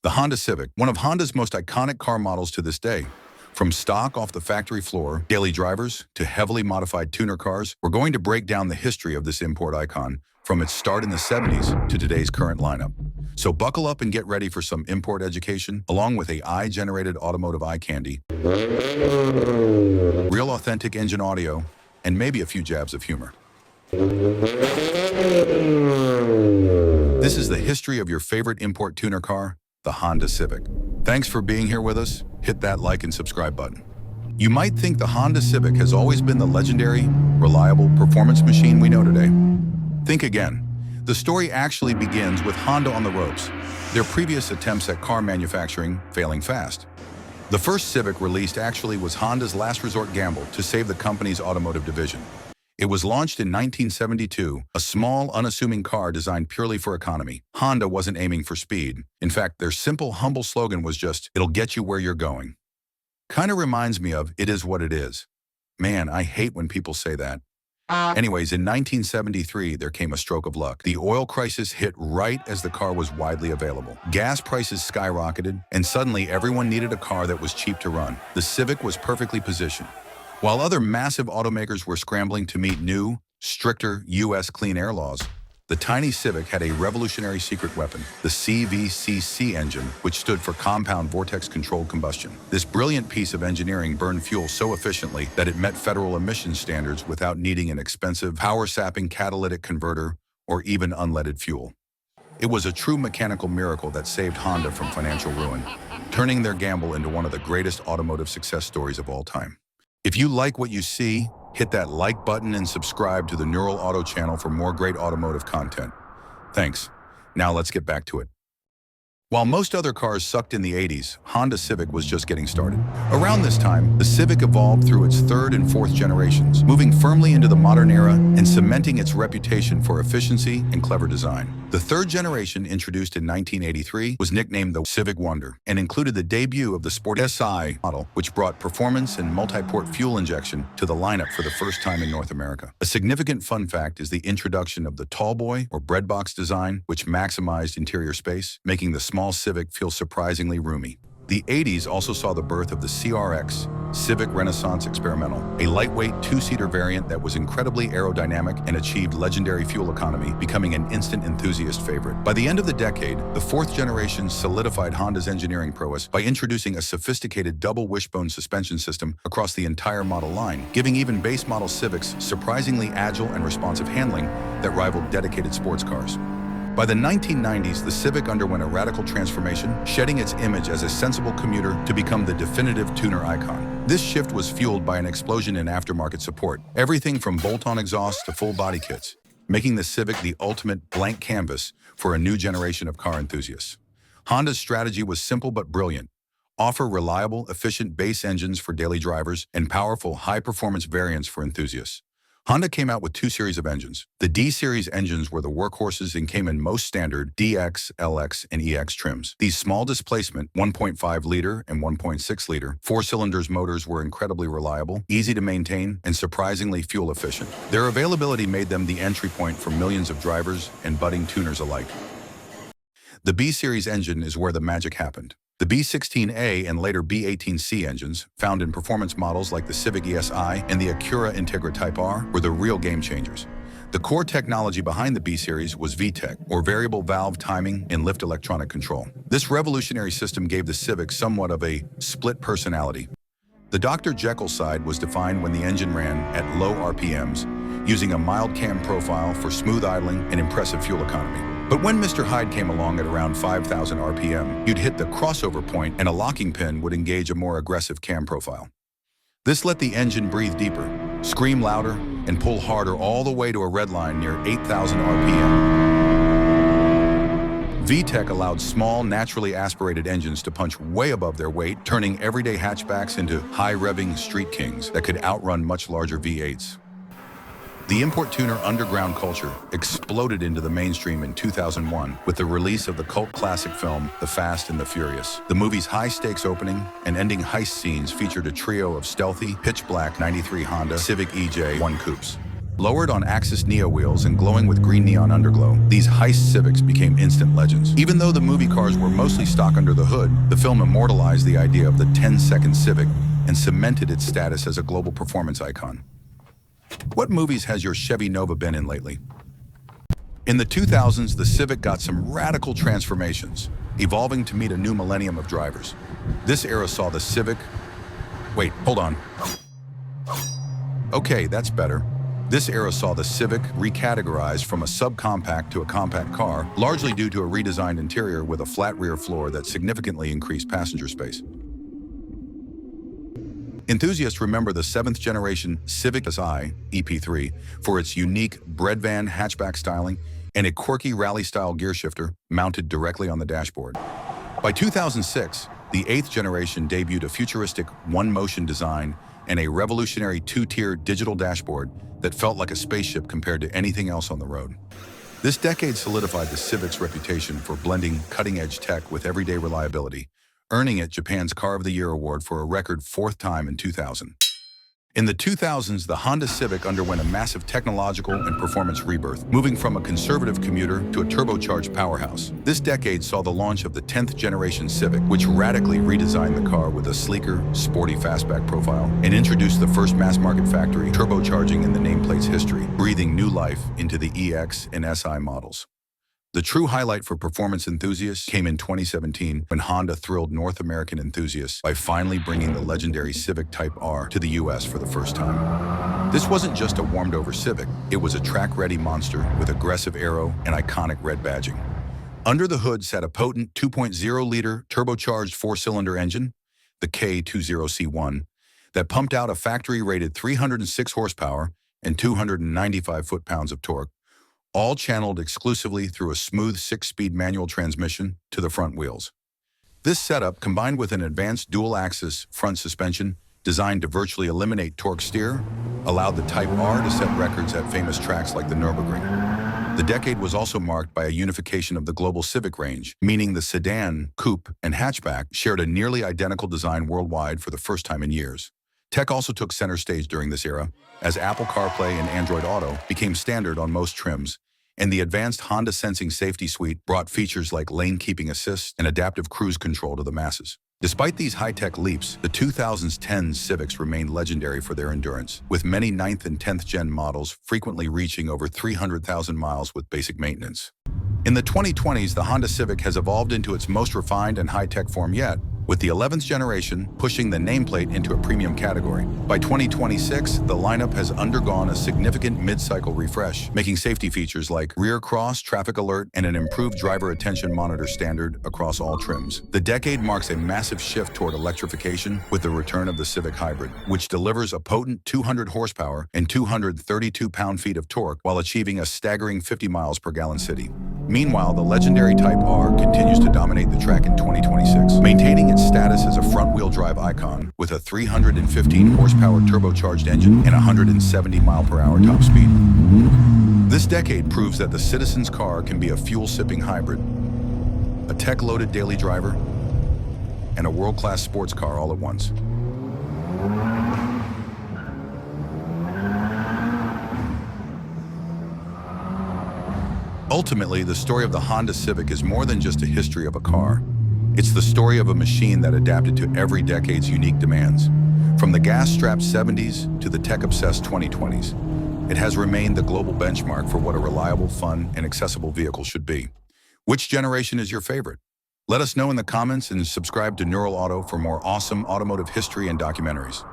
The Honda Civic, one of Honda's most iconic car models to this day. From stock off the factory floor, daily drivers, to heavily modified tuner cars, we're going to break down the history of this import icon from its start in the 70s to today's current lineup. So buckle up and get ready for some import education, along with AI-generated automotive eye candy, real authentic engine audio, and maybe a few jabs of humor. This is the history of your favorite import tuner car, the Honda Civic. Thanks for being here with us. Hit that like and subscribe button. You might think the Honda Civic has always been the legendary, reliable performance machine we know today. Think again. The story actually begins with Honda on the ropes, their previous attempts at car manufacturing failing fast. The first Civic released actually was Honda's last resort gamble to save the company's automotive division. It was launched in 1972, a small, unassuming car designed purely for economy. Honda wasn't aiming for speed. In fact, their simple, humble slogan was just, "It'll get you where you're going." Kinda reminds me of, "It is what it is." Man, I hate when people say that. Anyways, in 1973, there came a stroke of luck. The oil crisis hit right as the car was widely available. Gas prices skyrocketed, and suddenly everyone needed a car that was cheap to run. The Civic was perfectly positioned. While other massive automakers were scrambling to meet new, stricter U.S. clean air laws, the tiny Civic had a revolutionary secret weapon, the CVCC engine, which stood for Compound Vortex Controlled Combustion. This brilliant piece of engineering burned fuel so efficiently that it met federal emissions standards without needing an expensive, power-sapping catalytic converter or even unleaded fuel. It was a true mechanical miracle that saved Honda from financial ruin, turning their gamble into one of the greatest automotive success stories of all time. If you like what you see, hit that like button and subscribe to the Neural Auto channel for more great automotive content. Thanks. Now let's get back to it. While most other cars sucked in the 80s, Honda Civic was just getting started. Around this time, the Civic evolved through its third and fourth generations, moving firmly into the modern era and cementing its reputation for efficiency and clever design. The third generation, introduced in 1983, was nicknamed the Civic Wonder and included the debut of the Sport Si model, which brought performance and multi-port fuel injection to the lineup for the first time in North America. A significant fun fact is the introduction of the tallboy or breadbox design, which maximized interior space, making the small Civic feel surprisingly roomy. The 80s also saw the birth of the CRX, Civic Renaissance Experimental, a lightweight two-seater variant that was incredibly aerodynamic and achieved legendary fuel economy, becoming an instant enthusiast favorite. By the end of the decade, the fourth generation solidified Honda's engineering prowess by introducing a sophisticated double wishbone suspension system across the entire model line, giving even base model Civics surprisingly agile and responsive handling that rivaled dedicated sports cars. By the 1990s, the Civic underwent a radical transformation, shedding its image as a sensible commuter to become the definitive tuner icon. This shift was fueled by an explosion in aftermarket support, everything from bolt-on exhausts to full body kits, making the Civic the ultimate blank canvas for a new generation of car enthusiasts. Honda's strategy was simple but brilliant. Offer reliable, efficient base engines for daily drivers and powerful, high-performance variants for enthusiasts. Honda came out with two series of engines. The D-series engines were the workhorses and came in most standard DX, LX, and EX trims. These small displacement 1.5-liter and 1.6-liter four-cylinders motors were incredibly reliable, easy to maintain, and surprisingly fuel efficient. Their availability made them the entry point for millions of drivers and budding tuners alike. The B-series engine is where the magic happened. The B16A and later B18C engines, found in performance models like the Civic ESI and the Acura Integra Type R, were the real game changers. The core technology behind the B-Series was VTEC, or variable valve timing and lift electronic control. This revolutionary system gave the Civic somewhat of a split personality. The Dr. Jekyll side was defined when the engine ran at low RPMs, using a mild cam profile for smooth idling and impressive fuel economy. But when Mr. Hyde came along at around 5,000 RPM, you'd hit the crossover point and a locking pin would engage a more aggressive cam profile. This let the engine breathe deeper, scream louder, and pull harder all the way to a red line near 8,000 RPM. VTEC allowed small, naturally aspirated engines to punch way above their weight, turning everyday hatchbacks into high-revving street kings that could outrun much larger V8s. The import tuner underground culture exploded into the mainstream in 2001 with the release of the cult classic film The Fast and the Furious. The movie's high-stakes opening and ending heist scenes featured a trio of stealthy, pitch-black '93 Honda Civic EJ1 coupes. Lowered on Axis Neo wheels and glowing with green neon underglow, these heist Civics became instant legends. Even though the movie cars were mostly stock under the hood, the film immortalized the idea of the 10-second Civic and cemented its status as a global performance icon. What movies has your Chevy Nova been in lately? In the 2000s, the Civic got some radical transformations, evolving to meet a new millennium of drivers. This era saw the Civic... Wait, hold on. Okay, that's better. This era saw the Civic recategorized from a subcompact to a compact car, largely due to a redesigned interior with a flat rear floor that significantly increased passenger space. Enthusiasts remember the 7th generation Civic Si EP3 for its unique breadvan hatchback styling and a quirky rally-style gearshifter mounted directly on the dashboard. By 2006, the 8th generation debuted a futuristic one-motion design and a revolutionary 2-tier digital dashboard that felt like a spaceship compared to anything else on the road. This decade solidified the Civic's reputation for blending cutting-edge tech with everyday reliability, earning it Japan's Car of the Year award for a record 4th time in 2000. In the 2000s, the Honda Civic underwent a massive technological and performance rebirth, moving from a conservative commuter to a turbocharged powerhouse. This decade saw the launch of the 10th generation Civic, which radically redesigned the car with a sleeker, sporty fastback profile and introduced the first mass-market factory turbocharging in the nameplate's history, breathing new life into the EX and SI models. The true highlight for performance enthusiasts came in 2017 when Honda thrilled North American enthusiasts by finally bringing the legendary Civic Type R to the US for the first time. This wasn't just a warmed-over Civic, it was a track-ready monster with aggressive aero and iconic red badging. Under the hood sat a potent 2.0-liter turbocharged 4-cylinder engine, the K20C1, that pumped out a factory-rated 306 horsepower and 295 foot-pounds of torque, all channeled exclusively through a smooth 6-speed manual transmission to the front wheels. This setup, combined with an advanced dual-axis front suspension designed to virtually eliminate torque steer, allowed the Type R to set records at famous tracks like the Nürburgring. The decade was also marked by a unification of the global Civic range, meaning the sedan, coupe, and hatchback shared a nearly identical design worldwide for the first time in years. Tech also took center stage during this era, as Apple CarPlay and Android Auto became standard on most trims, and the advanced Honda Sensing Safety Suite brought features like lane keeping assist and adaptive cruise control to the masses. Despite these high-tech leaps, the 2010 Civics remained legendary for their endurance, with many 9th and 10th gen models frequently reaching over 300,000 miles with basic maintenance. In the 2020s, the Honda Civic has evolved into its most refined and high-tech form yet, with the 11th generation pushing the nameplate into a premium category. By 2026, the lineup has undergone a significant mid-cycle refresh, making safety features like rear cross, traffic alert, and an improved driver attention monitor standard across all trims. The decade marks a massive shift toward electrification with the return of the Civic Hybrid, which delivers a potent 200 horsepower and 232 pound-feet of torque while achieving a staggering 50 miles per gallon city. Meanwhile, the legendary Type R continues to dominate the track in 2026, maintaining its status as a front-wheel drive icon with a 315 horsepower turbocharged engine and 170 mile-per-hour top speed. This decade proves that the citizen's car can be a fuel-sipping hybrid, a tech-loaded daily driver, and a world-class sports car all at once. Ultimately, the story of the Honda Civic is more than just a history of a car. It's the story of a machine that adapted to every decade's unique demands. From the gas-strapped 70s to the tech-obsessed 2020s, it has remained the global benchmark for what a reliable, fun, and accessible vehicle should be. Which generation is your favorite? Let us know in the comments and subscribe to Neural Auto for more awesome automotive history and documentaries.